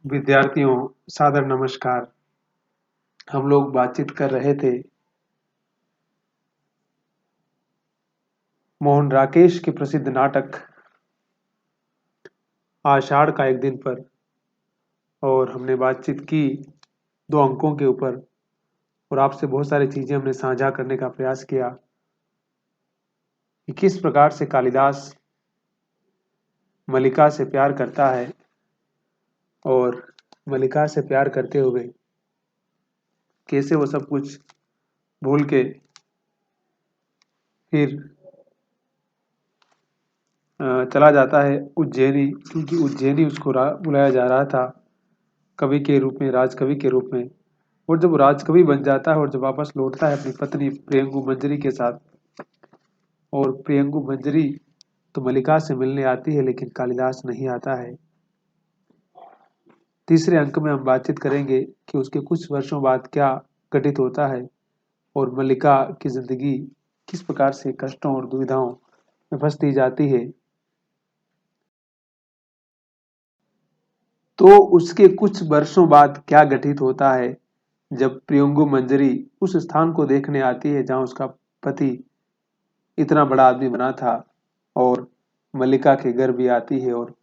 विद्यार्थियों, सादर नमस्कार। हम लोग बातचीत कर रहे थे मोहन राकेश के प्रसिद्ध नाटक आषाढ़ का एक दिन पर, और हमने बातचीत की 2 अंकों के ऊपर, और आपसे बहुत सारी चीजें हमने साझा करने का प्रयास किया कि किस प्रकार से कालिदास मल्लिका से प्यार करता है और मल्लिका से प्यार करते हुए कैसे वो सब कुछ भूल के फिर चला जाता है उज्जैनी, क्योंकि उज्जैनी उसको बुलाया जा रहा था कवि के रूप में, राजकवि के रूप में। और जब वो राजकवि बन जाता है और जब वापस लौटता है अपनी पत्नी प्रियंगु मंजरी के साथ, और प्रियंगु मंजरी तो मल्लिका से मिलने आती है लेकिन कालिदास नहीं आता है। तीसरे अंक में हम बातचीत करेंगे कि उसके कुछ वर्षों बाद क्या घटित होता है और मल्लिका की जिंदगी किस प्रकार से कष्टों और दुविधाओं में फंसती जाती है। तो उसके कुछ वर्षों बाद क्या घटित होता है जब प्रियंगु मंजरी उस स्थान को देखने आती है जहां उसका पति इतना बड़ा आदमी बना था, और मल्लिका के घर भी आती है और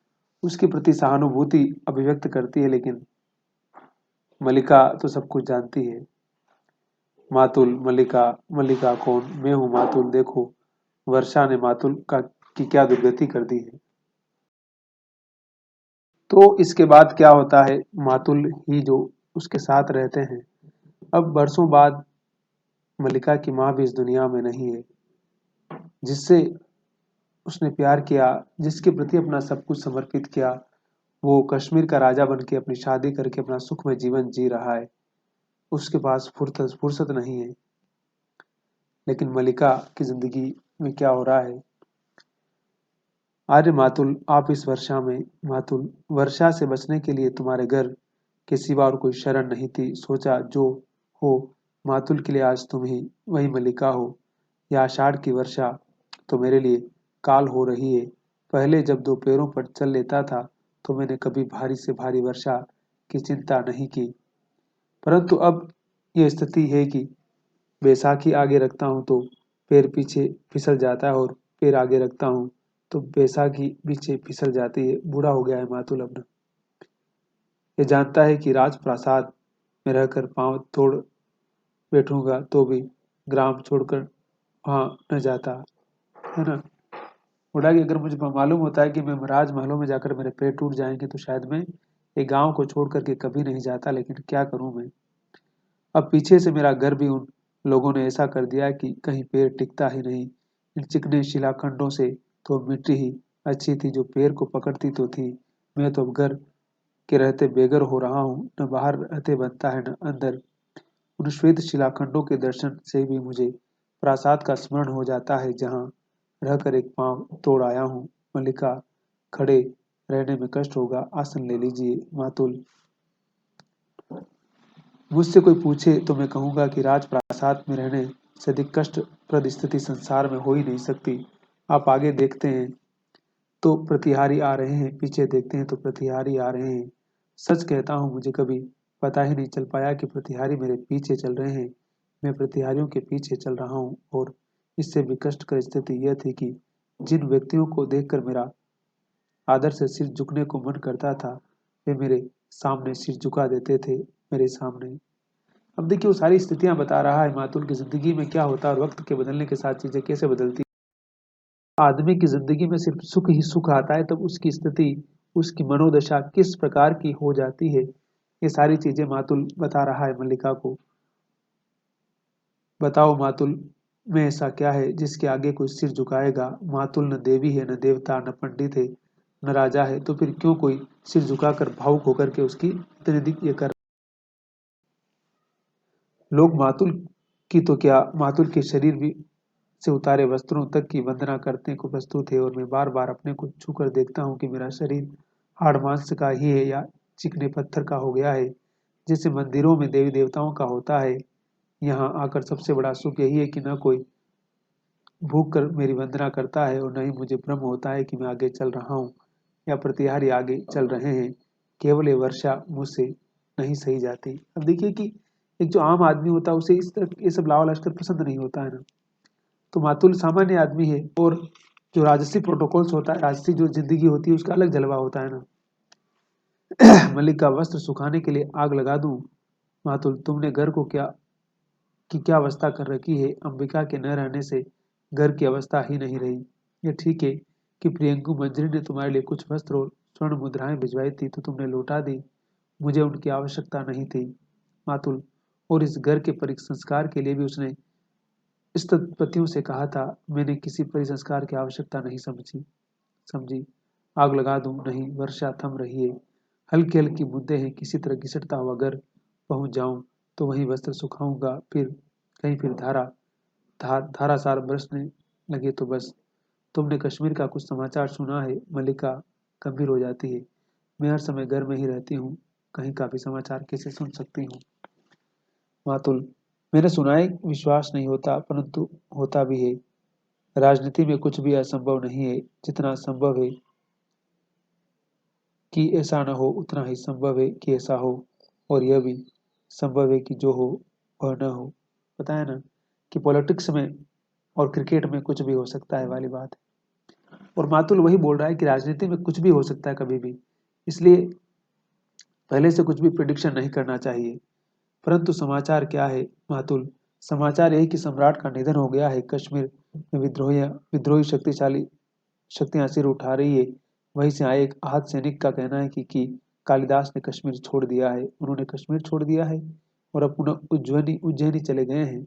उसके प्रति सहानुभूति अभिव्यक्त करती है। लेकिन मल्लिका तो सब कुछ जानती है। मातुल, मल्लिका, मल्लिका कौन? मैं हूं मातुल, देखो वर्षा ने मातुल का की क्या दुर्गति कर दी है। तो इसके बाद क्या होता है, मातुल ही जो उसके साथ रहते हैं। अब बरसों बाद मल्लिका की माँ भी इस दुनिया में नहीं है, जिससे उसने प्यार किया, जिसके प्रति अपना सब कुछ समर्पित किया। वो कश्मीर का राजा बन के अपनी शादी करके अपना सुखमय जीवन जी रहा है। उसके पास फुर्सत फुर्सत नहीं है। लेकिन मल्लिका की जिंदगी में क्या हो रहा है? आर्य मातुल, आप इस वर्षा में, मातुल, वर्षा से बचने के लिए तुम्हारे घर के सिवा और कोई शरण नहीं थी। सोचा जो हो मातुल के लिए आज तुम ही वही मल्लिका हो। यह आषाढ़ की वर्षा तो मेरे लिए काल हो रही है। पहले जब 2 पैरों पर चल लेता था तो मैंने कभी भारी से भारी वर्षा की चिंता नहीं की, परंतु अब यह स्थिति है कि बैसाखी आगे रखता हूँ तो पैर पीछे फिसल जाता है, और पैर आगे रखता हूँ तो बैसाखी पीछे फिसल जाती है। बूढ़ा हो गया है मातुल अब। ये जानता है कि राजप्रासाद में रहकर पांव तोड़ बैठूंगा तो भी ग्राम छोड़कर वहां न जाता, है ना। बूढ़ा कि अगर मुझे मालूम होता है कि मैं राजमहलों में जाकर मेरे पैर टूट जाएंगे तो शायद मैं ये गांव को छोड़ करके कभी नहीं जाता, लेकिन क्या करूं मैं। अब पीछे से मेरा घर भी उन लोगों ने ऐसा कर दिया कि कहीं पैर टिकता ही नहीं। इन चिकने शिलाखंडों से तो मिट्टी ही अच्छी थी जो पैर को पकड़ती तो थी। मैं तो अब घर के रहते बेघर हो रहा हूँ, न बाहर रहते बनता है न अंदर। उन श्वेत शिलाखंडों के दर्शन से भी मुझे प्रासाद का स्मरण हो जाता है जहाँ रहकर एक पांव तोड़ आया हूँ। मल्लिका, खड़े रहने में कष्ट होगा, आसन ले लीजिए। मातुल, मुझसे कोई पूछे तो मैं कहूंगा कि राजप्रासाद में रहने से अधिक कष्टप्रद स्थिति संसार में हो ही नहीं सकती। आप आगे देखते हैं तो प्रतिहारी आ रहे हैं, पीछे देखते हैं तो प्रतिहारी आ रहे हैं। सच कहता हूँ, मुझे कभी पता ही नहीं चल पाया कि प्रतिहारी मेरे पीछे चल रहे हैं। मैं प्रतिहारियों के पीछे चल रहा हूँ। और इससे भी कष्टकर स्थिति यह थी कि जिन व्यक्तियों को देखकर मेरा आदर से सिर झुकने को मन करता था, वे मेरे सामने सिर झुका देते थे, मेरे सामने। अब देखिए वो सारी स्थितियां बता रहा है मातुल की जिंदगी में क्या होता है और वक्त के बदलने के साथ चीजें कैसे बदलती हैं। आदमी की जिंदगी में सिर्फ सुख ही सुख आता है तब उसकी स्थिति, उसकी मनोदशा किस प्रकार की हो जाती है, ये सारी चीजें मातुल बता रहा है मल्लिका को। बताओ मातुल, में ऐसा क्या है जिसके आगे कोई सिर झुकाएगा? मातुल न देवी है, न देवता, न पंडित है, न राजा है, तो फिर क्यों कोई सिर झुकाकर भावुक होकर के उसकी प्रतिनिधि ये कर। लोग मातुल की तो क्या, मातुल के शरीर भी से उतारे वस्त्रों तक की वंदना करने को प्रस्तुत है, और मैं बार बार अपने को छूकर देखता हूँ कि मेरा शरीर हाड़ मांस का ही है या चिकने पत्थर का हो गया है, जैसे मंदिरों में देवी देवताओं का होता है। यहाँ आकर सबसे बड़ा सुख यही है कि न कोई भूख कर मेरी वंदना करता है और न ही मुझे भ्रम होता है कि मैं आगे चल रहा हूँ या प्रतिहारी आगे चल रहे हैं। केवल ये वर्षा मुझसे नहीं सही जाती। अब देखिए कि एक जो आम आदमी होता है उसे इस तरह ये सब लावा लश्कर पसंद नहीं होता है ना। तो मातुल सामान्य आदमी है और जो राजसी प्रोटोकॉल्स होता है, राजसी जो जिंदगी होती है उसका अलग जलवा होता है ना। मलिक का वस्त्र सुखाने के लिए आग लगा दूं? मातुल तुमने घर को क्या अवस्था कर रखी है। अंबिका के न रहने से घर की अवस्था ही नहीं रही। ये ठीक है कि प्रियंकु मंजरी ने तुम्हारे लिए कुछ वस्त्र और स्वर्ण मुद्राएं भिजवाई थी तो तुमने लौटा दी। मुझे उनकी आवश्यकता नहीं थी मातुल, और इस घर के परिसंस्कार के लिए भी उसने स्थपतियों से कहा था। मैंने किसी परिसंस्कार की आवश्यकता नहीं समझी। आग लगा दूं? नहीं, वर्षा थम रही है। हल्की हल्की बूंदे हैं। किसी तरह घिसटता हुआ घर पहुंच जाऊं तो वहीं वस्त्र सुखाऊंगा। फिर धारासार बरसने लगे तो बस। तुमने कश्मीर का कुछ समाचार सुना है? मल्लिका गंभीर हो जाती है। मैं हर समय घर में ही रहती हूँ, कहीं का भी समाचार कैसे सुन सकती हूँ? मातुल मैंने सुना है, विश्वास नहीं होता परंतु होता भी है। राजनीति में कुछ भी असंभव नहीं है। जितना संभव है कि ऐसा न हो उतना ही संभव है कि ऐसा हो, और यह भी संभव है कि जो हो वह न हो। पता है ना कि पॉलिटिक्स में और क्रिकेट में कुछ भी हो सकता है वाली बात है। और मातुल वही बोल रहा है कि राजनीति में कुछ भी हो सकता है कभी भी, इसलिए पहले से कुछ भी प्रिडिक्शन नहीं करना चाहिए। परंतु समाचार क्या है मातुल? समाचार यही कि सम्राट का निधन हो गया है। कश्मीर में विद्रोही शक्तिशाली शक्तियां सिर उठा रही है। वहीं से आए एक आहत सैनिक का कहना है कि कालिदास ने कश्मीर छोड़ दिया है। उन्होंने कश्मीर छोड़ दिया है और अब पुनः उज्जैनी चले गए हैं।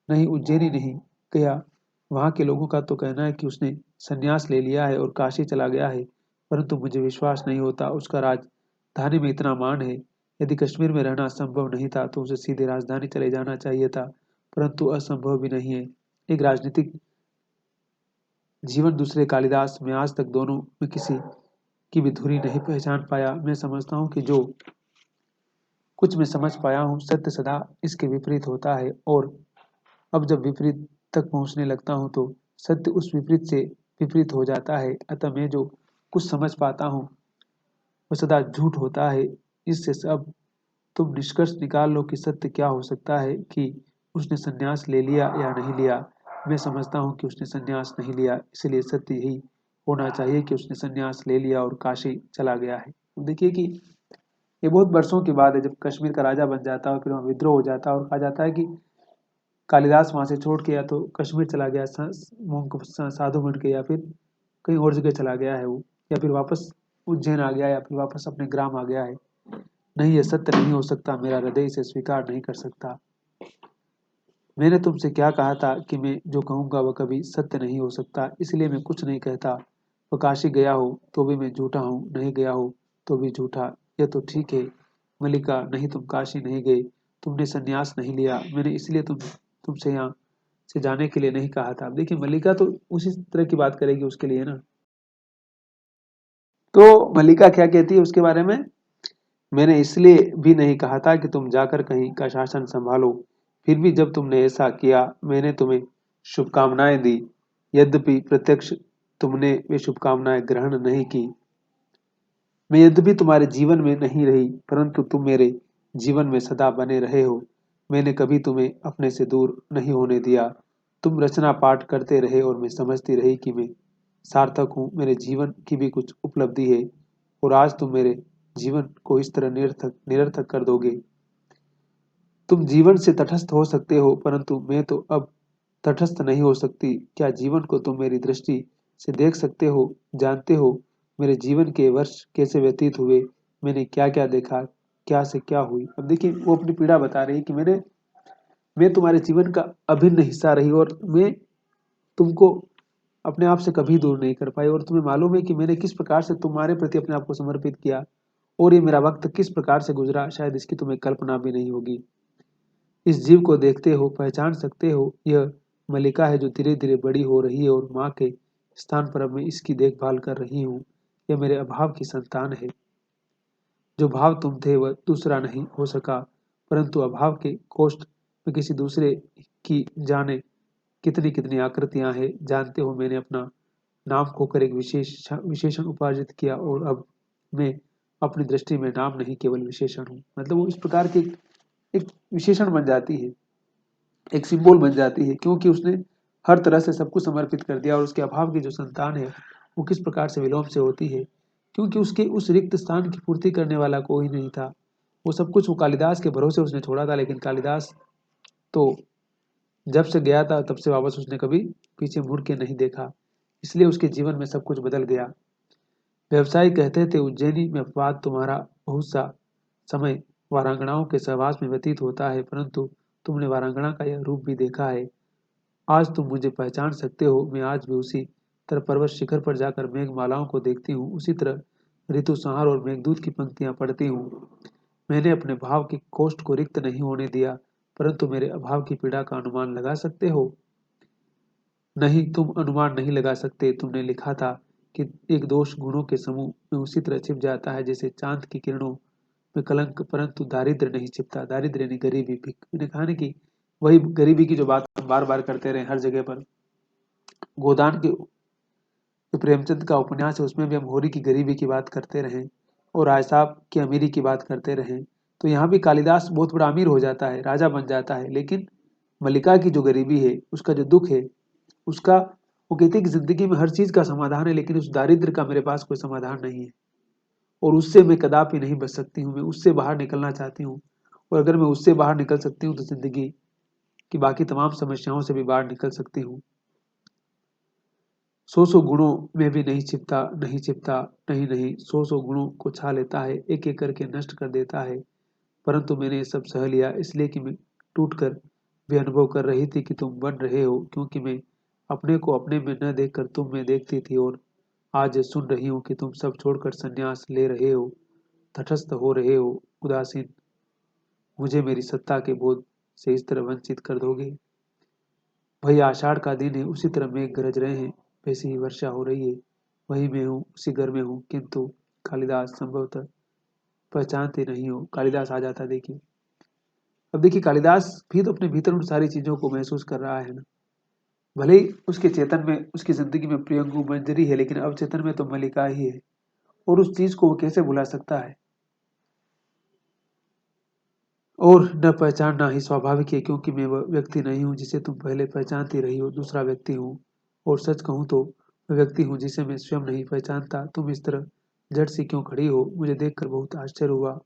नहीं, उज्जैनी नहीं गया। वहां के लोगों का तो कहना है कि उसने संन्यास ले लिया है और काशी चला गया है। परंतु मुझे विश्वास नहीं होता। उसका राजधानी में इतना मान है। यदि कश्मीर में रहना संभव नहीं था तो उसे सीधे राजधानी चले जाना चाहिए था, परंतु असंभव भी नहीं है। एक राजनीतिक जीवन दूसरे कालिदास में आज तक दोनों में किसी की भी धुरी नहीं पहचान पाया। मैं समझता हूँ कि जो कुछ मैं समझ पाया हूँ, सत्य सदा इसके विपरीत होता है, और अब जब विपरीत तक पहुँचने लगता हूँ तो सत्य उस विपरीत से विपरीत हो जाता है। अतः मैं जो कुछ समझ पाता हूँ वह सदा झूठ होता है। इससे सब तुम निष्कर्ष निकाल लो कि सत्य क्या हो सकता है, कि उसने संन्यास ले लिया या नहीं लिया। मैं समझता हूँ कि उसने संन्यास नहीं लिया, इसलिए सत्य यही होना चाहिए कि उसने संन्यास ले लिया और काशी चला गया है। देखिए कि ये बहुत वर्षों की बात है, जब कश्मीर का राजा बन जाता है और फिर वहाँ विद्रोह हो जाता है और कहा जाता है कि कालिदास वहां से छोड़ के या तो कश्मीर चला गया monk साधु बन के, या फिर कहीं और जगह चला गया है वो, या फिर वापस उज्जैन आ गया, या फिर वापस अपने ग्राम आ गया है। नहीं, ये सत्य नहीं हो सकता। मेरा हृदय इसे स्वीकार नहीं कर सकता। मैंने तुमसे क्या कहा था कि मैं जो कहूंगा वह कभी सत्य नहीं हो सकता, इसलिए मैं कुछ नहीं कहता। वह काशी गया हो तो भी मैं झूठा हूँ, नहीं गया हो तो भी झूठा। यह तो ठीक है मल्लिका, नहीं तुम काशी नहीं गए, तुमने संन्यास नहीं लिया। मैंने इसलिए तुमसे यहाँ से जाने के लिए नहीं कहा था। देखिए मल्लिका तो उसी तरह की बात करेगी उसके लिए ना। तो मल्लिका क्या कहती है उसके बारे में? मैंने इसलिए भी नहीं कहा था कि तुम जाकर कहीं का शासन संभालो। फिर भी जब तुमने ऐसा किया मैंने तुम्हें शुभकामनाएं दी। यद्यपि प्रत्यक्ष तुमने वे शुभकामनाएं ग्रहण नहीं की। मैं यद्यपि तुम्हारे जीवन में नहीं रही परंतु तुम मेरे जीवन में सदा बने रहे हो। मैंने कभी तुम्हें अपने से दूर नहीं होने दिया। तुम रचना पाठ करते रहे और मैं समझती रही कि मैं सार्थक हूँ, मेरे जीवन की भी कुछ उपलब्धि है। और आज तुम मेरे जीवन को इस तरह निरर्थक निरर्थक कर दोगे। तुम जीवन से तटस्थ हो सकते हो परंतु मैं तो अब तटस्थ नहीं हो सकती। क्या जीवन को तुम मेरी दृष्टि से देख सकते हो? जानते हो मेरे जीवन के वर्ष कैसे व्यतीत हुए? मैंने क्या क्या देखा, क्या से क्या हुई। अब देखिए वो अपनी पीड़ा बता रही है कि मैं तुम्हारे जीवन का अभिन्न हिस्सा रही और मैं तुमको अपने आप से कभी दूर नहीं कर पाई। और तुम्हें मालूम है कि मैंने किस प्रकार से तुम्हारे प्रति अपने आप को समर्पित किया, और ये मेरा वक्त किस प्रकार से गुजरा, शायद इसकी तुम्हें कल्पना भी नहीं होगी। इस जीव को देखते हो, पहचान सकते हो, यह मल्लिका है जो धीरे धीरे बड़ी हो रही है और माँ के स्थान पर अब मैं इसकी देखभाल कर रही हूँ। यह मेरे अभाव की संतान है। जो भाव तुम थे वह दूसरा नहीं हो सका, परंतु अभाव के कोष्ठ में किसी दूसरे की जाने कितनी कितनी आकृतियां हैं। जानते हो मैंने अपना नाम खोकर एक विशेषण उपार्जित किया और अब मैं अपनी दृष्टि में नाम नहीं केवल विशेषण हूँ। मतलब वो इस प्रकार की एक विशेषण बन जाती है, एक सिंबल बन जाती है, क्योंकि उसने हर तरह से सब कुछ समर्पित कर दिया। और उसके अभाव की जो संतान है वो किस प्रकार से विलोम से होती है, क्योंकि उसके उस रिक्त स्थान की पूर्ति करने वाला कोई नहीं था। वो सब कुछ वो कालिदास के भरोसे उसने छोड़ा था, लेकिन कालिदास तो जब से गया था तब से वापस उसने कभी पीछे मुड़ के नहीं देखा, इसलिए उसके जीवन में सब कुछ बदल गया। व्यवसायी कहते थे, उज्जैनी में अपवाद तुम्हारा बहुत सा समय वारांगनाओं के सहवास में व्यतीत होता है, परंतु तुमने वारांगना का यह रूप भी देखा है। आज तुम मुझे पहचान सकते हो। मैं आज भी उसी तरह पर्वत शिखर पर जाकर मेघमालाओं को देखती हूँ, उसी तरह ऋतु संहार और मेघदूत की पंक्तियां पढ़ती हूँ। मैंने अपने भाव की कोष्ठ को रिक्त नहीं होने दिया, परंतु मेरे अभाव की पीड़ा का अनुमान लगा सकते हो? नहीं, तुम अनुमान नहीं लगा सकते। तुमने लिखा था कि एक दोष गुणों के समूह में उसी तरह छिप जाता है जैसे चांद की किरणों में कलंक, परंतु दारिद्र्य नहीं छिपता। दारिद्र्य नहीं, गरीबी भी। मैंने कहा ना कि वही गरीबी की जो बात हम बार बार करते रहे हर जगह पर। गोदान के जो प्रेमचंद का उपन्यास है उसमें भी हम होरी की गरीबी की बात करते रहे और राय साहब की अमीरी की बात करते रहे। तो यहाँ भी कालिदास बहुत बड़ा अमीर हो जाता है, राजा बन जाता है, लेकिन मल्लिका की जो गरीबी है, उसका जो दुख है, उसका, वो कहती है कि जिंदगी में हर चीज का समाधान है, लेकिन उस दारिद्र का मेरे पास कोई समाधान नहीं है, और उससे मैं कदापि नहीं बच सकती हूँ। मैं उससे बाहर निकलना चाहती हूँ, और अगर मैं उससे बाहर निकल सकती हूँ तो जिंदगी की बाकी तमाम समस्याओं से भी बाहर निकल सकती हूँ। सौ गुणों में भी नहीं छिपता, नहीं छिपता, नहीं नहीं, सौ गुणों को छा लेता है, एक एक करके नष्ट कर देता है। परंतु मैंने ये सब सह लिया, इसलिए कि मैं टूट कर भी अनुभव कर रही थी कि तुम बन रहे हो, क्योंकि मैं अपने को अपने में न देखकर तुम में देखती थी। और आज सुन रही हूँ कि तुम सब छोड़कर संन्यास ले रहे हो, तटस्थ हो रहे हो, उदासीन। मुझे मेरी सत्ता के बोध से इस तरह वंचित कर दोगे? वही आषाढ़ का दिन है, उसी तरह मेघ गरज रहे हैं, वैसी ही वर्षा हो रही है। वही मैं हूँ, उसी घर में हूँ, किंतु कालिदास संभवतः पहचानते नहीं हो। कालिदास आ जाता है, देखिए। अब देखिए, कालिदास भी तो अपने भीतर उन सारी चीजों को महसूस कर रहा है ना। भले ही उसके चेतन में, उसकी जिंदगी में प्रियंगू मंजरी है, लेकिन अब चेतन में तो मल्लिका ही है, और उस चीज को वो कैसे भुला सकता है? और न पहचानना ही स्वाभाविक है, क्योंकि मैं वह व्यक्ति नहीं हूँ जिसे तुम पहले पहचानती रही हो, दूसरा व्यक्ति हूँ। और सच कहूँ तो वह व्यक्ति हूँ जिसे मैं स्वयं नहीं पहचानता। तुम इस तरह जड़ सी क्यों खड़ी हो? मुझे देखकर बहुत आश्चर्य हुआ।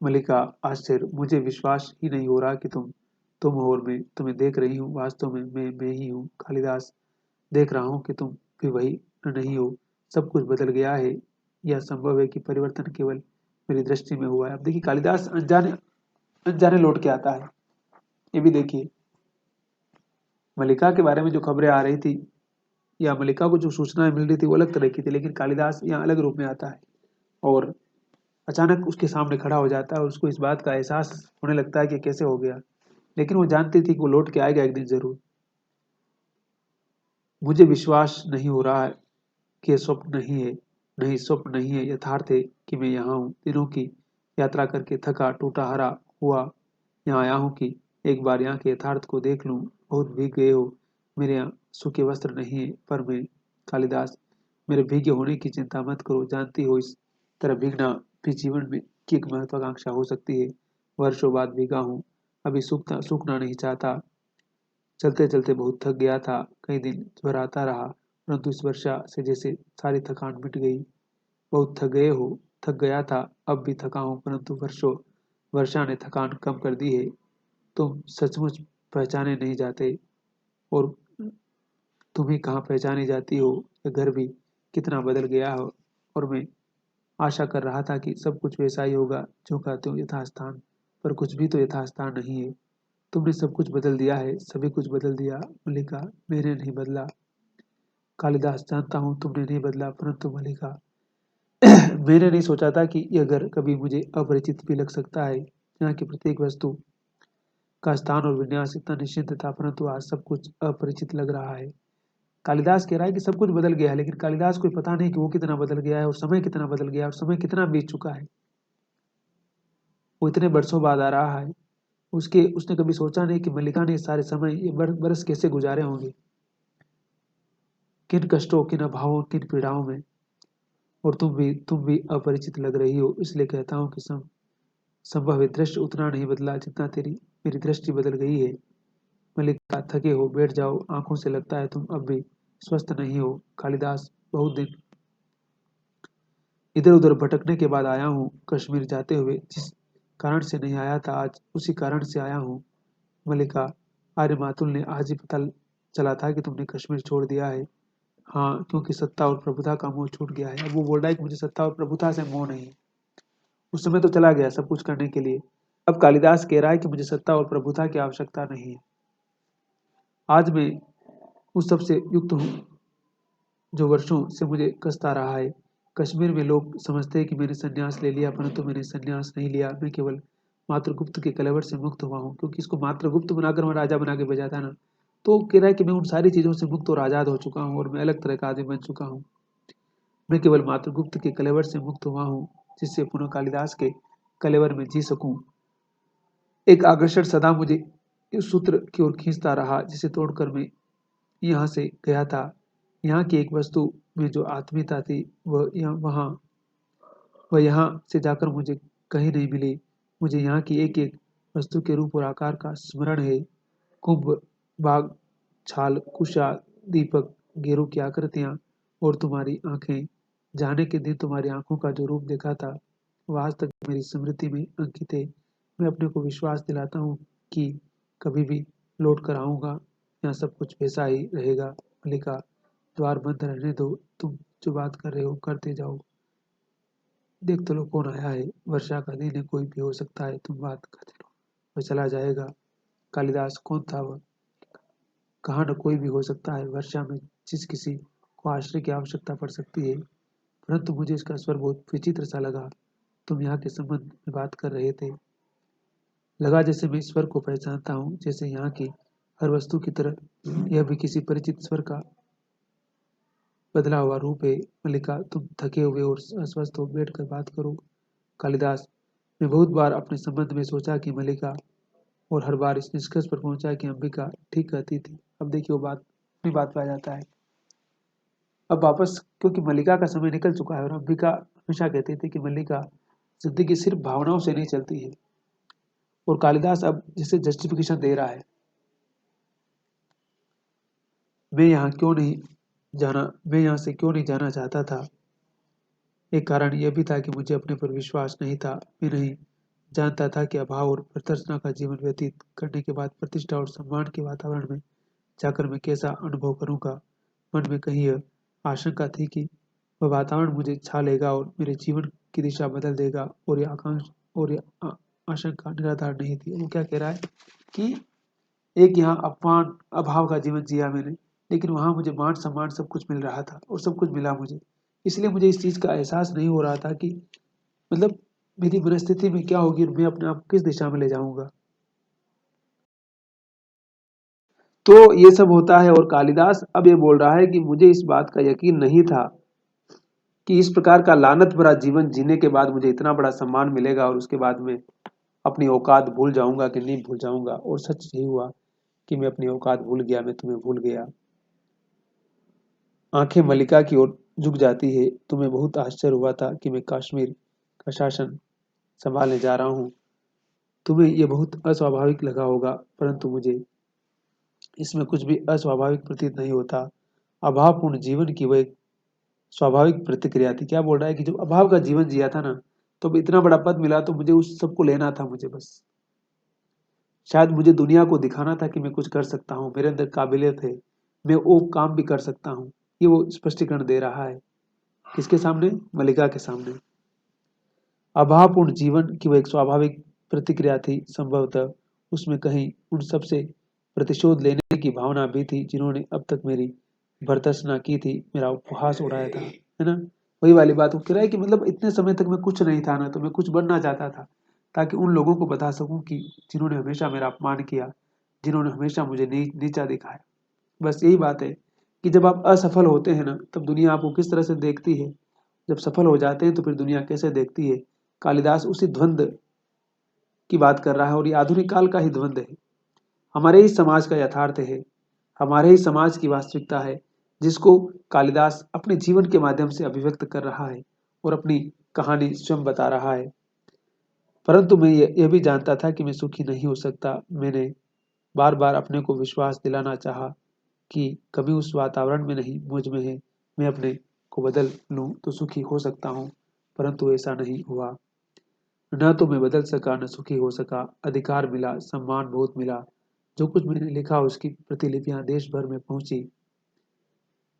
मल्लिका, आश्चर्य? मुझे विश्वास ही नहीं हो रहा कि तुम हो और मैं तुम्हें देख रही हूँ। वास्तव में मैं ही हूँ। कालिदास, देख रहा हूँ कि तुम भी वही नहीं हो। सब कुछ बदल गया है। यह संभव है कि परिवर्तन केवल मेरी दृष्टि में हुआ है। अब देखिए, कालिदास अनजाने अनजाने लौट के आता है। ये भी देखिए, मल्लिका के बारे में जो खबरें आ रही थी, या मल्लिका को जो सूचनाएं मिल रही थी, वो अलग तरह की थी, लेकिन कालिदास यहाँ अलग रूप में आता है और अचानक उसके सामने खड़ा हो जाता है, और उसको इस बात का एहसास होने लगता है कि कैसे हो गया। लेकिन वो जानती थी कि वो लौट के आएगा एक दिन जरूर। मुझे विश्वास नहीं हो रहा है कि ये स्वप्न नहीं है, नहीं स्वप्न नहीं है, यथार्थ है कि मैं यहाँ हूँ। दिनों की यात्रा करके थका टूटा हरा हुआ यहाँ आया हूँ कि एक बार यहाँ के यथार्थ को देख लूँ। बहुत भीग गए हो, मेरे यहाँ सूखे वस्त्र नहीं है, पर मैं, कालिदास, मेरे भीगे होने की चिंता मत करो। जानती हो, इस तरह भीगना भी जीवन में की एक महत्वाकांक्षा हो सकती है। वर्षों बाद भीगा हूँ, अभी सूखना नहीं चाहता। चलते चलते बहुत थक गया था, कई दिन ज्वर आता रहा, परंतु इस वर्षा से जैसे सारी थकान मिट गई। बहुत थक गए हो? थक गया था, अब भी थका हूँ, परंतु वर्षा ने थकान कम कर दी है। तुम सचमुच पहचाने नहीं जाते, और तुम ही कहाँ पहचानी जाती हो। यह घर भी कितना बदल गया हो, और मैं आशा कर रहा था कि सब कुछ वैसा ही होगा जो कहते हो, यथास्थान। पर कुछ भी तो यथास्थान नहीं है। तुमने सब कुछ बदल दिया है, सभी कुछ बदल दिया। मल्लिका, मैंने नहीं बदला। कालिदास, जानता हूँ तुमने नहीं बदला, परंतु मल्लिका, मैंने नहीं सोचा था कि यह घर कभी मुझे अपरिचित भी लग सकता है। यहाँ की प्रत्येक वस्तु का स्थान और विन्यास इतना निश्चित था, परंतु आज सब कुछ अपरिचित लग रहा है। कालिदास कह रहा है कि सब कुछ बदल गया है, लेकिन कालिदास को पता नहीं कि वो कितना बदल गया है, और समय कितना बदल गया है, और समय कितना बीत चुका है। वो इतने बरसों बाद आ रहा है। उसने कभी सोचा नहीं कि मल्लिका ने सारे समय, ये बरस कैसे गुजारे होंगे, किन कष्टों, किन अभावों, किन पीड़ाओं में। और तुम भी अपरिचित लग रही हो, इसलिए कहता हूँ कि संभव दृश्य उतना नहीं बदला जितना मेरी दृष्टि बदल गई है। मल्लिका, थके हो, बैठ जाओ, आंखों से लगता है तुम अब भी स्वस्थ नहीं हो। कालिदास, बहुत दिन इधर उधर भटकने के बाद आया हूँ। कश्मीर जाते हुए जिस कारण से नहीं आया था, आज उसी कारण से आया हूँ। मल्लिका, आर्य मातुल ने आज ही पता चला था कि तुमने कश्मीर छोड़ दिया है। हाँ, क्योंकि सत्ता और प्रभुता का मोह छूट गया है। अब वो बोल रहा है कि मुझे सत्ता और प्रभुता से मोह नहीं है। उस समय तो चला गया सब कुछ करने के लिए। अब कालिदास कह रहा है कि मुझे सत्ता और प्रभुता की आवश्यकता नहीं है। आज मैं उस सबसे युक्त हूँ जो वर्षों से मुझे कसता रहा है। कश्मीर में लोग समझते हैं कि मैंने संन्यास ले लिया, परंतु मैंने संन्यास नहीं लिया। मैं केवल मात्रगुप्त के कलेवर से मुक्त हुआ हूँ, क्योंकि इसको मात्रगुप्त बनाकर मैं राजा बना के भेजा था ना। तो कह रहा है कि मैं उन सारी चीजों से मुक्त और आजाद हो चुका हूँ और मैं अलग तरह का आदमी बन चुका हूँ। मैं केवल मात्रगुप्त के कलेवर से मुक्त हुआ हूँ, जिससे पुनः कालिदास के कलेवर में जी सकूं। एक आकर्षण सदा मुझे इस सूत्र की ओर खींचता रहा, जिसे तोड़कर मैं यहाँ से गया था। यहाँ की एक वस्तु में जो आत्मीयता थी, वह यहाँ से जाकर मुझे कहीं नहीं मिली। मुझे यहाँ की एक एक वस्तु के रूप और आकार का स्मरण है। कुंभ, बाग, छाल, कुशा, दीपक, गेरू की आकृतियां और तुम्हारी आंखें। जाने के दिन तुम्हारी आंखों का जो रूप देखा था, वह आज तक मेरी स्मृति में अंकित है। मैं अपने को विश्वास दिलाता हूँ कि कभी भी लौट कर आऊंगा, यहाँ सब कुछ वैसा ही रहेगा। मल्लिका, द्वार बंद रहने दो, तुम जो बात कर रहे हो करते जाओ। देख तो लो कौन आया है। वर्षा का दिन है, कोई भी हो सकता है, तुम बात करते रहो, वह चला जाएगा। कालिदास, कौन था वह? कहाँ न कोई भी हो सकता है। वर्षा में जिस किसी को आश्रय की आवश्यकता पड़ सकती है, परंतु मुझे इसका स्वर बहुत विचित्र सा लगा। तुम यहाँ के संबंध में बात कर रहे थे। लगा जैसे मैं इस स्वर को पहचानता हूँ, जैसे यहाँ की हर वस्तु की तरह यह भी किसी परिचित स्वर का बदला हुआ रूप है। मल्लिका, तुम थके हुए और अस्वस्थ हो, बैठ कर बात करो। कालिदास, मैं बहुत बार अपने संबंध में सोचा कि मल्लिका, और हर बार इस निष्कर्ष पर पहुंचा कि अंबिका ठीक कहती थी। अब देखिए वो बात अपनी बात पे आ जाता है। अब वापस, क्योंकि मल्लिका का समय निकल चुका है और अंबिका हमेशा कहती थी कि मल्लिका, जिंदगी सिर्फ भावनाओं से नहीं चलती है। और कालिदास अब जिसे जस्टिफिकेशन दे रहा है, मैं यहाँ से क्यों नहीं जाना चाहता था। एक कारण यह भी था कि मुझे अपने पर विश्वास नहीं था। मैं नहीं जानता था कि अभाव और प्रताड़ना का जीवन व्यतीत करने के बाद प्रतिष्ठा और सम्मान के वातावरण में जाकर मैं कैसा अनुभव करूंगा। मन में कहीं यह आशंका थी कि वह वातावरण मुझे छा लेगा और मेरे जीवन की दिशा बदल देगा। और यह आशंका निराधार नहीं थी। वो क्या कह रहा है कि एक यहाँ अपमान अभाव का जीवन जिया मैंने, लेकिन वहां मुझे मान सम्मान सब कुछ मिल रहा था और सब कुछ मिला मुझे। इसलिए मुझे इस चीज का एहसास नहीं हो रहा था कि मतलब मेरी मनस्थिति में क्या होगी और मैं अपने आप को किस दिशा में ले जाऊंगा। तो ये सब होता है और कालिदास अब ये बोल रहा है कि मुझे इस बात का यकीन नहीं था कि इस प्रकार का लानत भरा जीवन जीने के बाद मुझे इतना बड़ा सम्मान मिलेगा और उसके बाद में अपनी औकात भूल जाऊंगा कि नहीं भूल जाऊंगा। और सच यही हुआ कि मैं अपनी औकात भूल गया, मैं तुम्हें भूल गया। आंखें मल्लिका की ओर झुक जाती है। तुम्हें बहुत आश्चर्य हुआ था कि मैं कश्मीर का शासन संभालने जा रहा हूँ। तुम्हें यह बहुत अस्वाभाविक लगा होगा, परंतु मुझे इसमें कुछ भी अस्वाभाविक प्रतीत नहीं होता। अभावपूर्ण जीवन की वह एक स्वाभाविक प्रतिक्रिया थी। क्या बोल रहा है कि जब अभाव का जीवन जिया था ना, तो अब इतना बड़ा पद मिला तो मुझे उस सबको लेना था। मुझे बस शायद मुझे दुनिया को दिखाना था कि मैं कुछ कर सकता हूँ, मेरे अंदर काबिलियत है, मैं वो काम भी कर सकता हूँ। ये वो स्पष्टीकरण दे रहा है। किसके सामने? मल्लिका के सामने। अभावपूर्ण जीवन की वह एक स्वाभाविक प्रतिक्रिया थी। संभवतः उसमें कहीं उन सबसे प्रतिशोध लेने की भावना भी थी जिन्होंने अब तक मेरी भर्त्सना की थी, मेरा उपहास उड़ाया था, है ना। वही वाली बात वो कह रहा है कि मतलब इतने समय तक मैं कुछ नहीं था ना, तो मैं कुछ बनना चाहता था ताकि उन लोगों को बता सकूं कि जिन्होंने हमेशा मेरा अपमान किया, जिन्होंने हमेशा मुझे नीचा दिखाया। बस यही बात है कि जब आप असफल होते हैं ना, तब दुनिया आपको किस तरह से देखती है, जब सफल हो जाते हैं तो फिर दुनिया कैसे देखती है। कालिदास उसी द्वंद्व की बात कर रहा है और ये आधुनिक काल का ही द्वंद्व है, हमारे ही समाज का यथार्थ है, हमारे ही समाज की वास्तविकता है, जिसको कालिदास अपने जीवन के माध्यम से अभिव्यक्त कर रहा है। और अपनी कहानी स्वयं बता रहा है। परंतु मैं यह भी जानता था कि मैं सुखी नहीं हो सकता। मैंने बार बार अपने को विश्वास दिलाना चाहा कि कभी उस वातावरण में नहीं, मुझ में है। मैं अपने को बदल लूं तो सुखी हो सकता हूं, परंतु ऐसा नहीं हुआ। न तो मैं बदल सका, न सुखी हो सका। अधिकार मिला, सम्मान बहुत मिला। जो कुछ मैंने लिखा उसकी प्रतिलिपियां देश भर में पहुंची,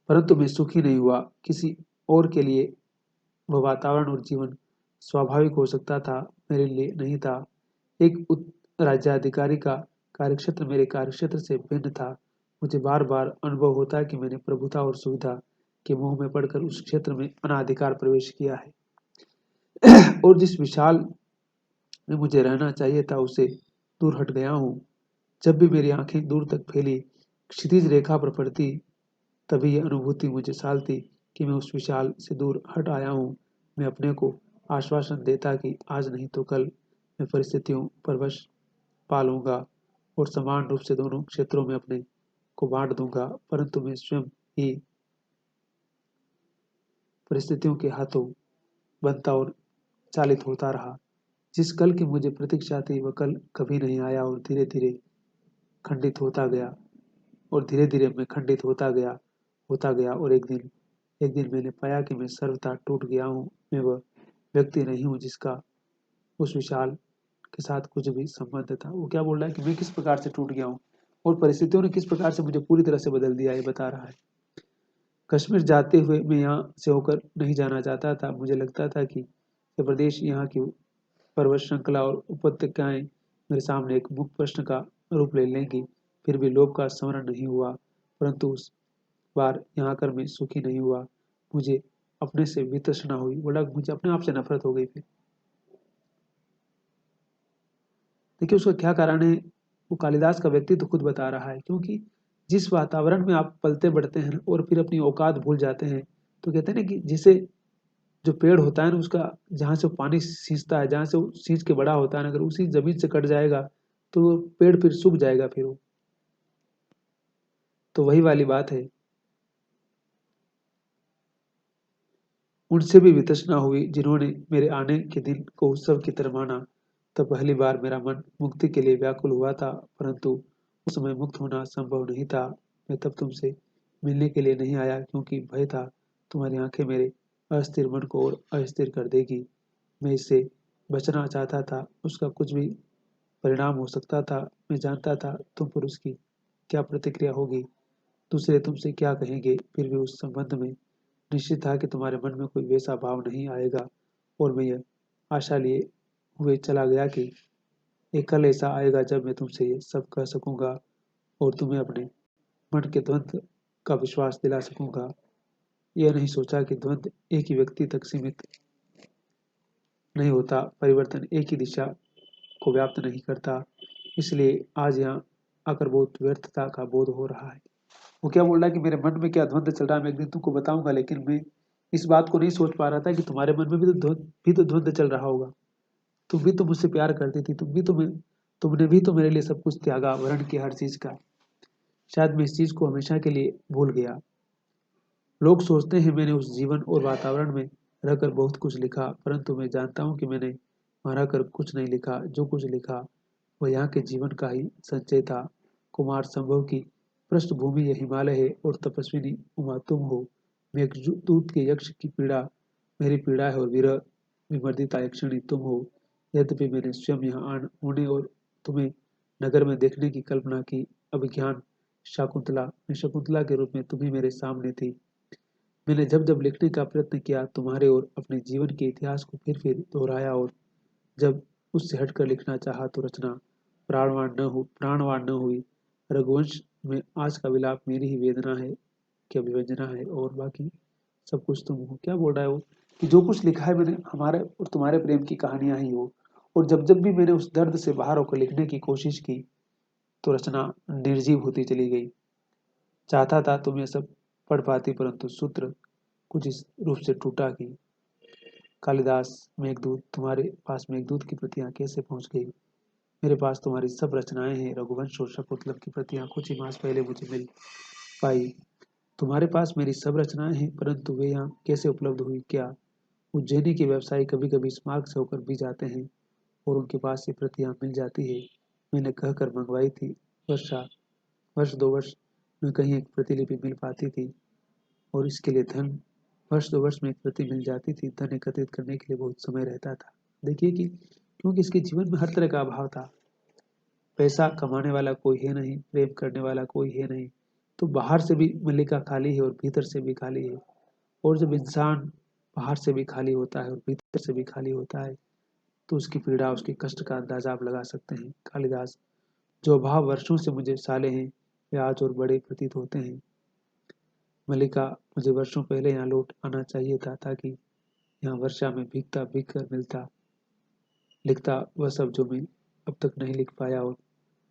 परंतु मैं सुखी नहीं हुआ। किसी और के लिए वह वातावरण और जीवन स्वाभाविक हो सकता था, मेरे लिए नहीं था। एक राज्याधिकारी का कार्यक्षेत्र मेरे कार्यक्षेत्र से भिन्न था। मुझे बार बार अनुभव होता है कि मैंने प्रभुता और सुविधा के मोह में पड़कर उस क्षेत्र में अनाधिकार प्रवेश किया है, और जिस विशाल में मुझे रहना चाहिए था उससे दूर हट गया हूँ। जब भी मेरी आंखें दूर तक फैली क्षितिज रेखा पर पड़ती, तभी यह अनुभूति मुझे सालती कि मैं उस विशाल से दूर हट आया हूँ। मैं अपने को आश्वासन देता कि आज नहीं तो कल मैं परिस्थितियों पर वश पा लूंगा और समान रूप से दोनों क्षेत्रों में अपने को बांट दूंगा, परंतु मैं स्वयं ही परिस्थितियों के हाथों बनता और चालित होता रहा। जिस कल की मुझे प्रतीक्षा थी वह कल कभी नहीं आया, और धीरे धीरे खंडित होता गया, और धीरे धीरे मैं खंडित होता गया और एक दिन मैंने पाया कि मैं सर्वथा टूट गया हूँ। मैं वह व्यक्ति नहीं हूँ जिसका उस विशाल के साथ कुछ भी संबंध था। वो क्या बोल रहा है कि मैं किस प्रकार से टूट गया हूँ और परिस्थितियों ने किस प्रकार से मुझे पूरी तरह से बदल दिया, ये बता रहा है। कश्मीर जाते हुए मैं यहाँ से होकर नहीं जाना चाहता था। मुझे लगता था कि यह प्रदेश, यहाँ की पर्वत श्रृंखला और उपत्यकाएं मेरे सामने एक मुख्य प्रश्न का रूप ले लेंगी। फिर भी लोभ का स्मरण नहीं हुआ, परंतु उस बार यहाँ आकर मैं सुखी नहीं हुआ। मुझे अपने से वितृष्णा हुई, बोला मुझे अपने आप से नफरत हो गई। फिर देखिए उसका क्या कारण है, वो कालिदास का व्यक्तित्व खुद बता रहा है। क्योंकि जिस वातावरण में आप पलते बढ़ते हैं और फिर अपनी औकात भूल जाते हैं, तो कहते हैं ना कि जिसे जो पेड़ होता है ना, उसका जहाँ से वो पानी सींचता है, जहाँ से वो सींच के बड़ा होता है, अगर उसी जमीन से कट जाएगा तो वो पेड़ फिर सूख जाएगा। फिर वो तो वही वाली बात है। उनसे भी वितृष्णा हुई जिन्होंने मेरे आने के दिन को उत्सव की तरह माना। तब पहली बार मेरा मन मुक्ति के लिए व्याकुल हुआ था, परंतु उस समय मुक्त होना संभव नहीं था। मैं तब तुमसे मिलने के लिए नहीं आया क्योंकि भय था तुम्हारी आंखें मेरे अस्थिर मन को और अस्थिर कर देगी। मैं इससे बचना चाहता था, उसका कुछ भी परिणाम हो सकता था। मैं जानता था तुम पर उसकी क्या प्रतिक्रिया होगी, दूसरे तुमसे क्या कहेंगे। फिर भी उस संबंध में निश्चित था कि तुम्हारे मन में कोई वैसा भाव नहीं आएगा, और मैं यह आशा लिए हुए चला गया कि एक कल ऐसा आएगा जब मैं तुमसे ये सब कह सकूंगा और तुम्हें अपने मन के द्वंद्व का विश्वास दिला सकूंगा। यह नहीं सोचा कि द्वंद्व एक ही व्यक्ति तक सीमित नहीं होता, परिवर्तन एक ही दिशा को व्याप्त नहीं करता। इसलिए आज यहाँ आकर बहुत व्यर्थता का बोध हो रहा है। वो क्या बोल रहा है कि मेरे मन में क्या द्वंद्व चल रहा है मैं एक दिन तुमको बताऊंगा, लेकिन मैं इस बात को नहीं सोच पा रहा था कि तुम्हारे मन में भी तो द्वंद्व चल रहा होगा। तुम भी तो मुझसे प्यार करती थी, तुमने भी तो मेरे लिए सब कुछ त्यागा, वर्ण की हर चीज का। शायद मैं इस चीज को हमेशा के लिए भूल गया। लोग सोचते हैं मैंने उस जीवन और वातावरण में रहकर बहुत कुछ लिखा, परंतु मैं जानता हूँ कि मैंने वहां रहकर कुछ नहीं लिखा। जो कुछ लिखा वह यहाँ के जीवन का ही संचय था। कुमार संभव की पृष्ठभूमि यह हिमालय है और तपस्विनी उमा तुम हो। मेघदूत के यक्ष की पीड़ा मेरी पीड़ा है और विरह विमर्दिता यक्षिणी तुम हो। यद्यपि मैंने स्वयं यहाँ होने और तुम्हें नगर में देखने की कल्पना की, अभिज्ञान शकुंतला के रूप में तुम ही मेरे सामने थी। मैंने जब जब लिखने का प्रयत्न किया तुम्हारे और अपने जीवन के इतिहास को फिर दोहराया, और जब उससे हटकर लिखना चाहा तो रचना प्राणवान न हुई। रघुवंश में आज का विलाप मेरी ही वेदना है कि अभिव्यंजना है, और बाकी सब कुछ तुम हो। क्या बोल रहा है वो कि जो कुछ लिखा है मैंने हमारे और तुम्हारे प्रेम की कहानियां ही हो, और जब जब भी मैंने उस दर्द से बाहर होकर लिखने की कोशिश की तो रचना निर्जीव होती चली गई। चाहता था तुम ये सब पढ़ पाती, परंतु सूत्र कुछ इस रूप से टूटा कि कालिदास मेघदूत, तुम्हारे पास मेघदूत की प्रतियां कैसे पहुंच गई। मेरे पास तुम्हारी सब रचनाएं हैं। रघुवंश और शकुंतलम की प्रतियां कुछ ही मास पहले मुझे मिल पाई। तुम्हारे पास मेरी सब रचनाएं हैं, परंतु वे यहाँ कैसे उपलब्ध हुई, क्या उज्जैनी के व्यवसायी कभी कभी इस मार्ग से होकर भी जाते हैं और उनके पास ये प्रतियां मिल जाती है। मैंने कहकर मंगवाई थी। वर्षा वर्ष 2 वर्ष में कहीं एक प्रतिलिपि मिल पाती थी और इसके लिए धन वर्ष 2 वर्ष में एक प्रति मिल जाती थी। धन एकत्रित करने के लिए बहुत समय रहता था। देखिए कि क्योंकि इसके जीवन में हर तरह का अभाव था। पैसा कमाने वाला कोई है नहीं, प्रेम करने वाला कोई है नहीं, तो बाहर से भी मल्लिका खाली है और भीतर से भी खाली है। और जब इंसान बाहर से भी खाली होता है और भीतर से भी खाली होता है तो उसकी पीड़ा, उसके कष्ट का अंदाजा आप लगा सकते हैं। कालिदास, जो अभाव वर्षों से मुझे साले हैं वे आज और बड़े प्रतीत होते हैं। मल्लिका, मुझे वर्षों पहले यहाँ लौट आना चाहिए था ताकि यहाँ वर्षा में भीगता भीग कर मिलता लिखता वह सब जो मैं अब तक नहीं लिख पाया और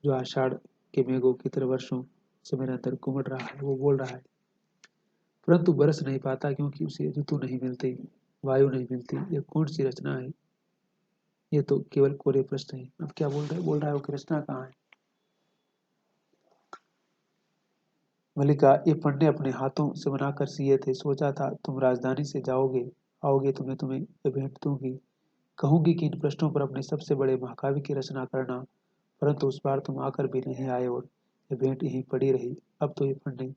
जो आषाढ़ के मेघों की तरह वर्षों से मेरे अंदर घुमड़ रहा है। वो बोल रहा है परंतु बरस नहीं पाता क्योंकि उसे ऋतु नहीं मिलती, वायु नहीं मिलती। ये कौन सी रचना है? ये तो केवल कोरे प्रश्न है। अब क्या बोल रहा है वो कि रचना कहाँ है? मल्लिका, ये पन्ने अपने हाथों से बनाकर सिए थे। सोचा था तुम राजधानी से जाओगे, आओगे तो मैं तुम्हें ये भेंट दूंगी, कहूंगी कि इन प्रश्नों पर अपने सबसे बड़े महाकाव्य की रचना करना। परंतु उस बार तुम आकर भी नहीं आए और ये भेंट यहीं पड़ी रही। अब तो ये पन्ने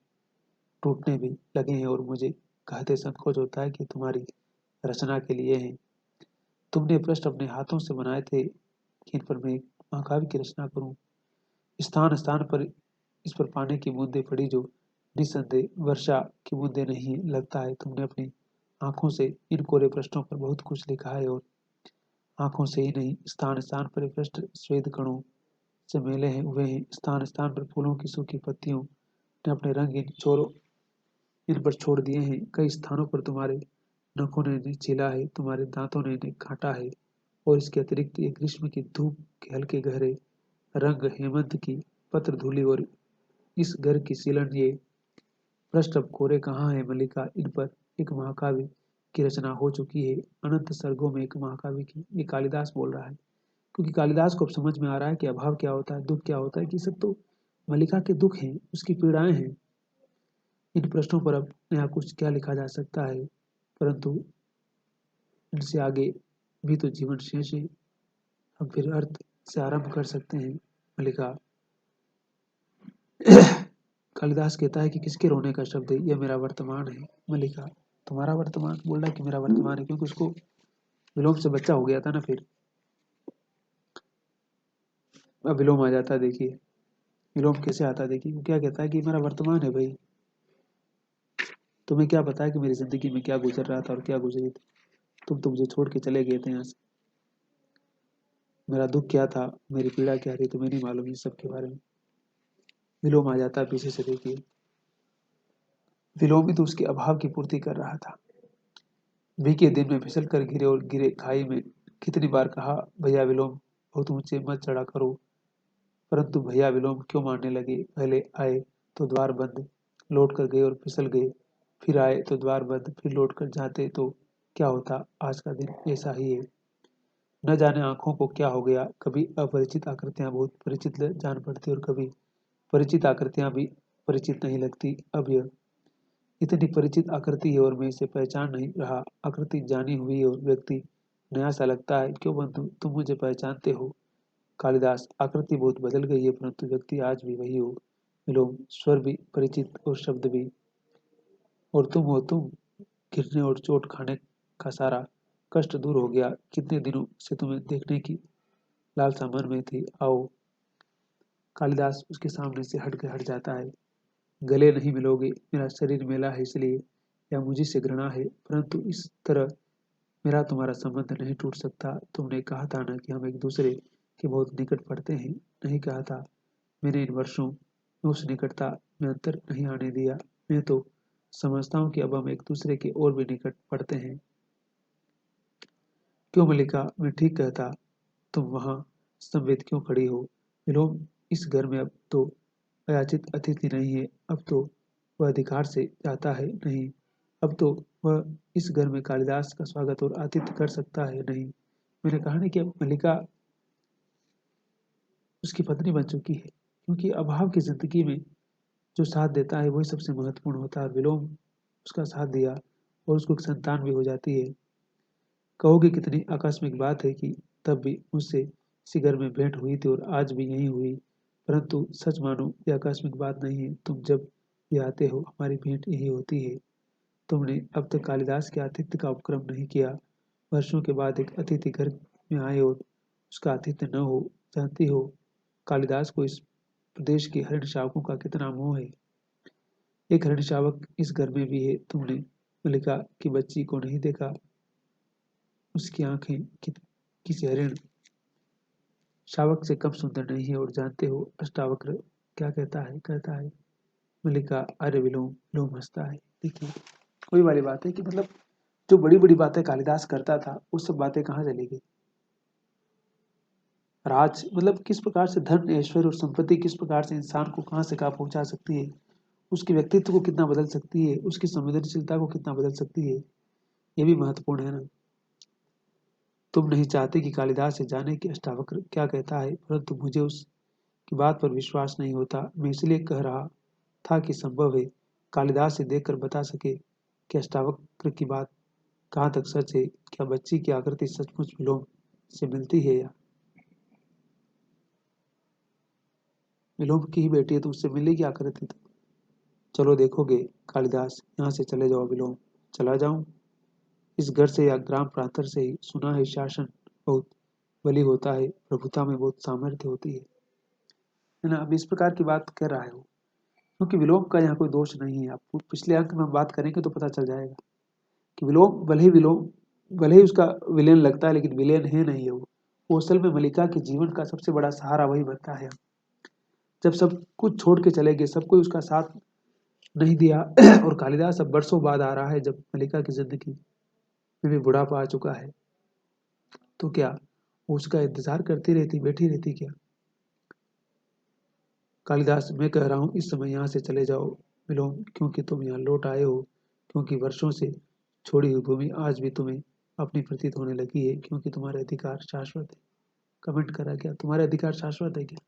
टूटने भी लगे हैं और मुझे कहते संकोच होता है कि तुम्हारी रचना के लिए हैं। तुमने प्रश्न अपने हाथों से बनाए थे कि इन पर मैं महाकाव्य की रचना करूं। स्थान स्थान पर इस पर पानी की बूंदें पड़ी जो निस्संदेह वर्षा की बूंदें नहीं। लगता है तुमने अपनी आंखों से इन कोरे प्रश्नों पर बहुत कुछ लिखा है और आंखों से ही नहीं, स्थान स्थान पर ये प्रश्न श्वेत कणों से मेले हैं हुए हैं। स्थान स्थान पर फूलों की सूखी पत्तियों ने अपने रंग इन पर छोड़ दिए हैं। कई स्थानों पर तुम्हारे नखों ने इन्हें छीला है, तुम्हारे दांतों ने इन्हें काटा है। और इसके अतिरिक्त ये ग्रीष्म की धूप के हल्के गहरे रंग, हेमंत की पत्र धूलि और इस घर की सीलन, ये प्रश्न अब कोरे कहाँ है मल्लिका? इन पर एक महाकाव्य की रचना हो चुकी है, अनंत सर्गों में एक महाकाव्य की। ये कालिदास बोल रहा है क्योंकि कालिदास को अब समझ में आ रहा है कि अभाव क्या होता है, दुख क्या होता है, कि सब तो मल्लिका के दुख हैं, उसकी पीड़ाएं हैं। इन प्रश्नों पर अब नया कुछ क्या लिखा जा सकता है? परंतु इनसे आगे भी तो जीवन शेष है। हम फिर अर्थ से आरंभ कर सकते हैं। मल्लिका, कालिदास कहता है कि किसके रोने का शब्द है? यह मेरा वर्तमान है। मल्लिका, तुम्हारा वर्तमान? बोल रहा है कि मेरा वर्तमान है क्योंकि उसको विलोम से बच्चा हो गया था ना। फिर अब विलोम आ जाता है। देखिए विलोम कैसे आता है, देखिए वो क्या कहता है कि मेरा वर्तमान है भाई। तुम्हें क्या पता है कि मेरी जिंदगी में क्या गुजर रहा था और क्या गुजरी थी? तुम तो मुझे छोड़ के चले गए थे यहाँ से। मेरा दुख क्या था, मेरी पीड़ा क्या थी, तुम्हें नहीं मालूम। इस सब के बारे में विलोम आ जाता है पीछे से। देखिए विलोम भी तो उसके अभाव की पूर्ति कर रहा था। बीके दिन में फिसल कर गिरे और गिरे खाई में। कितनी बार कहा भैया विलोम बहुत ऊंचे मत चढ़ा करो, परंतु भैया विलोम क्यों मारने लगे। पहले आए तो द्वार बंद, लौट कर गए और फिसल गए, फिर आए तो द्वार बंद, फिर लौट कर जाते तो क्या होता। आज का दिन ऐसा ही है। न जाने आंखों को क्या हो गया, कभी अपरिचित आकृतियां बहुत परिचित जान पड़ती और कभी परिचित आकृतियां भी परिचित नहीं लगती। अब यह इतनी परिचित आकृति है और मैं इसे पहचान नहीं रहा। आकृति जानी हुई है और व्यक्ति नया सा लगता है। क्यों बंधु, तुम मुझे पहचानते हो? कालिदास, आकृति बहुत बदल गई है परंतु व्यक्ति आज भी वही हो। विलोम, स्वर भी परिचित और शब्द भी। और तुम हो तुम। गिरने और चोट खाने का सारा कष्ट दूर हो गया। कितने दिनों से तुम्हें देखने की लालसा मन में थी। आओ। कालिदास उसके सामने से हट जाता है। गले नहीं मिलोगे, मेरा शरीर मेला है इसलिए, या मुझे से घृणा है, परंतु इस तरह मेरा तुम्हारा संबंध नहीं टूट सकता। तुमने कहा था ना कि हम एक दूसरे के बहुत निकट पड़ते हैं। नहीं कहा था? मैंने इन वर्षों में उस निकटता में अंतर नहीं आने दिया। मैं तो समझता हूँ कि अब हम एक दूसरे के और भी निकट पड़ते हैं। क्यों मल्लिका, मैं ठीक कहता? तुम वहां स्तंभित क्यों खड़ी हो? विलोम, इस घर में अब तो अयाचित अतिथि नहीं है। अब तो वह अधिकार से जाता है नहीं। अब तो वह इस घर में कालिदास का स्वागत और आतिथ्य कर सकता है नहीं। मैंने कहा नहीं कि अब मल्लिका उसकी पत्नी बन चुकी है क्योंकि अभाव की जिंदगी में जो साथ देता है वही सबसे महत्वपूर्ण होता है। विलोम उसका साथ दिया और उसको एक संतान भी हो जाती है। कहोगे कितनी आकस्मिक बात है कि तब भी मुझसे इसी घर में भेंट हुई थी और आज भी यहीं हुई, परंतु सच मानो यह आकस्मिक बात नहीं है। तुम जब भी आते हो हमारी भेंट यही होती है। तुमने अब तक कालिदास के आतिथ्य का उपक्रम नहीं किया। वर्षों के बाद एक अतिथि घर में आए और उसका आतिथ्य न हो। जानती हो कालिदास को इस प्रदेश के हरिण शावकों का कितना मोह है। एक हरिण शावक इस घर में भी है। तुमने मल्लिका की बच्ची को नहीं देखा। उसकी आंखें किसी हरिण शावक से कम सुंदर नहीं है। और जानते हो अष्टावक्र क्या कहता है? कहता है मल्लिका अरे विलोम। विलोम हंसता है। देखिए वही वाली बात है कि मतलब जो बड़ी बड़ी बातें कालिदास करता था वो सब बातें कहाँ चली गई। राज मतलब किस प्रकार से धन ऐश्वर्य और संपत्ति किस प्रकार से इंसान को कहाँ से कहाँ पहुंचा सकती है, उसके व्यक्तित्व को कितना बदल सकती है, उसकी संवेदनशीलता को कितना बदल सकती है, ये भी महत्वपूर्ण है ना। तुम नहीं चाहते कि कालिदास से जाने कि अष्टावक्र क्या कहता है, परंतु मुझे उसकी बात पर विश्वास नहीं होता। मैं इसलिए कह रहा था कि संभव है कालिदास से देखकर बता सके कि अष्टावक्र की बात कहाँ तक सच है। क्या बच्ची की आकृति सचमुच विलोम से मिलती है या विलोम की ही बेटी है तो उससे मिलेगी आकृति तो। चलो देखोगे कालिदास, यहाँ से चले जाओ विलोम। चला जाऊं? इस घर से या ग्राम प्रांतर से ही सुना है शासन बहुत बली होता है, प्रभुता में बहुत सामर्थ्य होती है ना। अब इस प्रकार की बात कर रहा है वो, क्योंकि विलोम का यहाँ कोई दोष नहीं है। आप पिछले अंक में हम बात करेंगे तो पता चल जाएगा कि विलोम भले ही उसका विलेन लगता है लेकिन विलेन है नहीं है वो असल में मलिका के जीवन का सबसे बड़ा सहारा वही बनता है। जब सब कुछ छोड़ के चले गए, सब कोई उसका साथ नहीं दिया और कालिदास अब बरसों बाद आ रहा है जब मलिका की जिंदगी में भी बुढ़ापा आ चुका है, तो क्या वो उसका इंतजार करती रहती, बैठी रहती क्या? कालिदास, मैं कह रहा हूँ इस समय यहाँ से चले जाओ विलोम, क्योंकि तुम यहाँ लौट आए हो, क्योंकि वर्षों से छोड़ी हुई भूमि आज भी तुम्हें अपनी प्रतीत होने लगी है, क्योंकि तुम्हारे अधिकार शाश्वत है। कमेंट करा क्या? तुम्हारे अधिकार शाश्वत है क्या?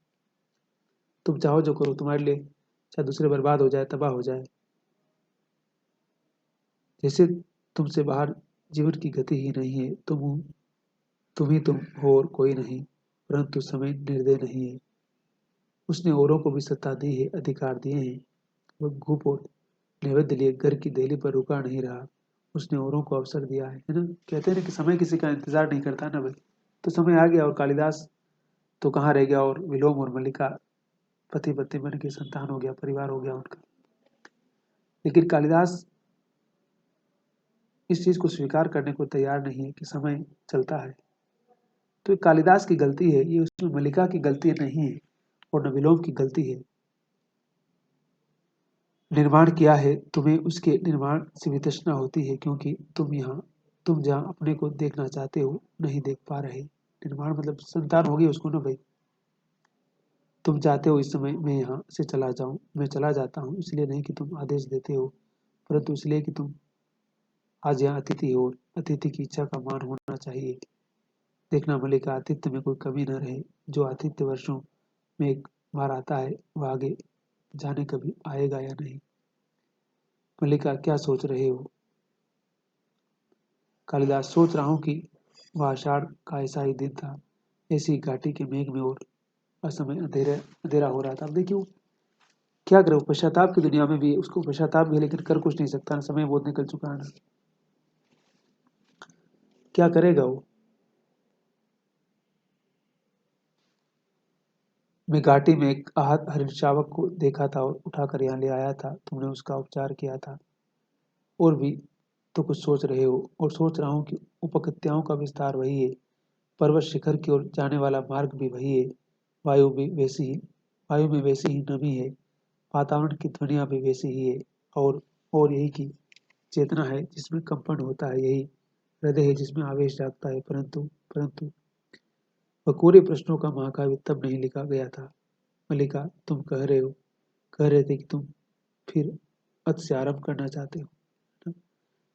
तुम चाहो जो करो, तुम्हारे लिए चाहे दूसरे बर्बाद हो जाए, तबाह हो जाए, जैसे तुमसे बाहर जीवन की गति ही नहीं है। तुम ही तुम हो और कोई नहीं, परंतु समय निर्दय नहीं है। उसने औरों को भी सत्ता दी है, अधिकार दिए हैं। वह घूप और नैवेद्य लिए घर की देहली पर रुका नहीं रहा। उसने औरों को अवसर दिया है ना। कहते हैं ना कि समय किसी का इंतजार नहीं करता ना भाई। तो समय आ गया और कालिदास तो कहाँ रह गया, और विलोम और मल्लिका पति पत्नी बन के संतान हो गया, परिवार हो गया उनका। लेकिन कालिदास इस चीज को स्वीकार करने को तैयार नहीं है कि समय चलता है। तो ये कालिदास की गलती है, ये उसमें मल्लिका की गलती नहीं है और न विलोम की गलती है। निर्माण किया है, तुम्हें उसके निर्माण से वितृष्णा होती है, क्योंकि तुम जहाँ अपने को देखना चाहते हो नहीं देख पा रहे। निर्माण मतलब संतान होगी उसको ना भाई। तुम चाहते हो इस समय मैं यहाँ से चला जाऊं। मैं चला जाता हूँ इसलिए नहीं कि तुम आदेश देते हो, परंतु इसलिए कि तुम आज यहाँ अतिथि हो। अतिथि की इच्छा का मान होना चाहिए। देखना मल्लिका, आतिथ्य में कोई कमी न रहे। जो आतिथ्य वर्षों में एक बार आता है वह आगे जाने कभी आएगा या नहीं। मल्लिका, क्या सोच रहे हो? कालिदास, सोच रहा हूँ कि वह आषाढ़ का ऐसा ही दिन था, ऐसी घाटी के मेघ में और असमय अंधेरा अंधेरा हो रहा था। अब देखिए क्या करे, पश्चाताप की दुनिया में भी उसको पश्चाताप भी है, लेकिन कर कुछ नहीं सकता ना, समय बहुत निकल चुका है ना। क्या करेगा वो? मैं घाटी में एक आहत हरिण शावक को देखा था और उठाकर यहाँ ले आया था। तुमने उसका उपचार किया था। और भी तो कुछ सोच रहे हो? और सोच रहा हूँ कि उपकत्याओं का विस्तार वही है, पर्वत शिखर की ओर जाने वाला मार्ग भी वही है, वायु भी वैसी ही वायु में वैसी ही नमी है, वातावरण की ध्वनियाँ भी वैसी ही है। और यही की चेतना है जिसमें कंपन होता है, यही हृदय है जिसमें आवेश जागता है। परंतु परंतु बकोरे प्रश्नों का महाकाव्य तब नहीं लिखा गया था। मल्लिका, तुम कह रहे थे कि तुम फिर अत से आरंभ करना चाहते हो।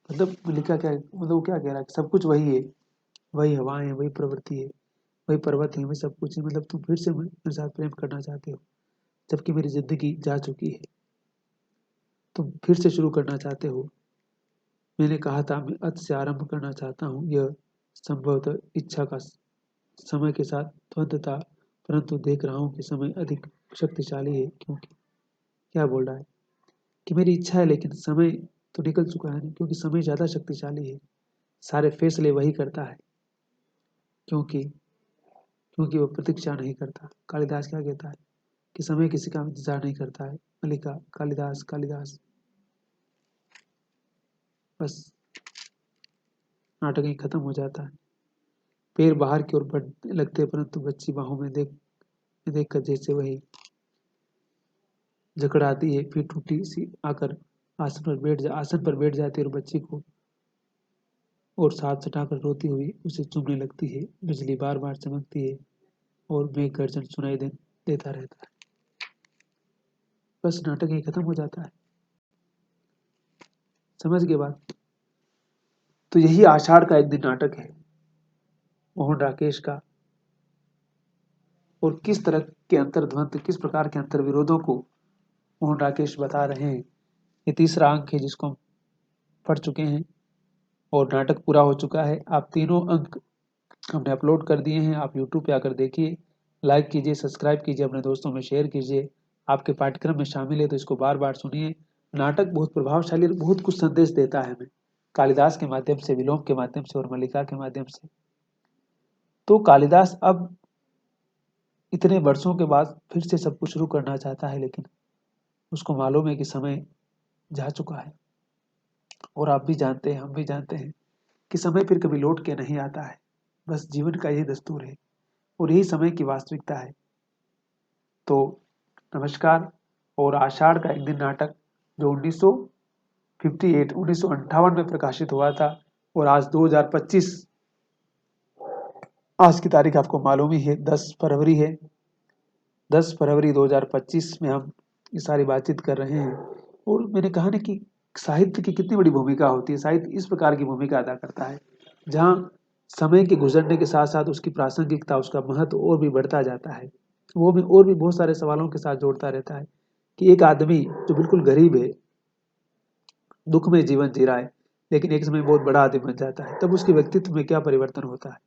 मतलब मल्लिका क्या मतलब वो क्या कह रहा है कि सब कुछ वही है, वही हवाएं, वही प्रवृत्ति है, वही पर्वत है, वही सब कुछ है। मतलब तुम फिर से मेरे साथ प्रेम करना चाहते हो, जबकि मेरी जिंदगी जा चुकी है। तुम फिर से शुरू करना चाहते हो। मैंने कहा था मैं अत से आरंभ करना चाहता हूँ। यह संभवतः इच्छा का समय के साथ द्वंद्व था, परंतु देख रहा हूँ कि समय अधिक शक्तिशाली है। क्योंकि क्या बोल रहा है कि मेरी इच्छा है, लेकिन समय तो निकल चुका है, क्योंकि समय ज़्यादा शक्तिशाली है। सारे फैसले वही करता है, क्योंकि क्योंकि वो प्रतीक्षा नहीं करता। कालिदास क्या कहता है कि समय किसी का इंतजार नहीं करता है। मल्लिका, कालिदास, कालिदास। बस नाटक ही खत्म हो जाता है। पैर बाहर की ओर बढ़ने लगते, परंतु बच्ची बाहों में देख कर जैसे वही जकड़ आती है, फिर टूटी सी आकर आसन पर बैठ जाती है और बच्ची को और साथ सटाकर रोती हुई उसे चूमने लगती है। बिजली बार बार चमकती है और मेघ गर्जन सुनाई देता रहता है। बस नाटक ही खत्म हो जाता है। समझ गए बात? तो यही आषाढ़ का एक दिन नाटक है मोहन राकेश का। और किस तरह के अंतर्द्वंद, किस प्रकार के अंतर विरोधों को मोहन राकेश बता रहे हैं। ये तीसरा अंक है जिसको हम पढ़ चुके हैं और नाटक पूरा हो चुका है। आप तीनों अंक हमने अपलोड कर दिए हैं। आप YouTube पे आकर देखिए, लाइक कीजिए, सब्सक्राइब कीजिए, अपने दोस्तों में शेयर कीजिए। आपके पाठ्यक्रम में शामिल है तो इसको बार बार सुनिए। नाटक बहुत प्रभावशाली और बहुत कुछ संदेश देता है हमें, कालिदास के माध्यम से, विलोम के माध्यम से और मल्लिका के माध्यम से। तो कालिदास अब इतने वर्षों के बाद फिर से सब कुछ शुरू करना चाहता है, लेकिन उसको मालूम है कि समय जा चुका है। और आप भी जानते हैं, हम भी जानते हैं कि समय फिर कभी लौट के नहीं आता है। बस जीवन का यही दस्तूर है और यही समय की वास्तविकता है। तो नमस्कार। और आषाढ़ का एक दिन नाटक जो 1958 में प्रकाशित हुआ था और आज 2025, आज की तारीख आपको मालूम ही है, 10 फरवरी है। 10 फरवरी 2025 में हम ये सारी बातचीत कर रहे हैं। और मैंने कहा ना कि साहित्य की कितनी बड़ी भूमिका होती है। साहित्य इस प्रकार की भूमिका अदा करता है जहाँ समय के गुजरने के साथ साथ उसकी प्रासंगिकता, उसका महत्व और भी बढ़ता जाता है। वो भी और भी बहुत सारे सवालों के साथ जोड़ता रहता है कि एक आदमी जो बिल्कुल गरीब है, दुख में जीवन जी रहा है, लेकिन एक समय बहुत बड़ा आदमी बन जाता है, तब उसके व्यक्तित्व में क्या परिवर्तन होता है,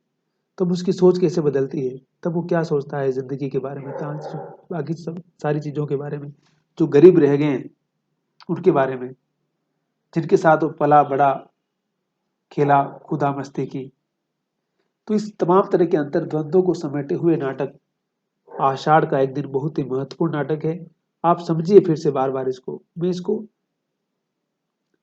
तब उसकी सोच कैसे बदलती है, तब वो क्या सोचता है जिंदगी के बारे में, बाकी सब सारी चीज़ों के बारे में, जो गरीब रह गए हैं उनके बारे में, जिनके साथ वो पला बड़ा, खेला खुदा मस्ती की। तो इस तमाम तरह के अंतर्द्वंदों को समेटे हुए नाटक आषाढ़ का एक दिन बहुत ही महत्वपूर्ण नाटक है। आप समझिए फिर से बार बार इसको। मैं इसको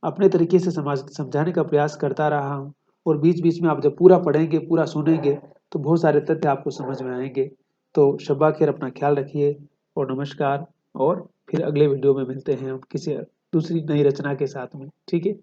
अपने तरीके से समझाने का प्रयास करता रहा हूँ और बीच बीच में आप जब पूरा पढ़ेंगे, पूरा सुनेंगे, तो बहुत सारे तथ्य आपको समझ में आएंगे। तो शब्बा खैर, अपना ख्याल रखिए और नमस्कार। और फिर अगले वीडियो में मिलते हैं हम किसी दूसरी नई रचना के साथ में। ठीक है।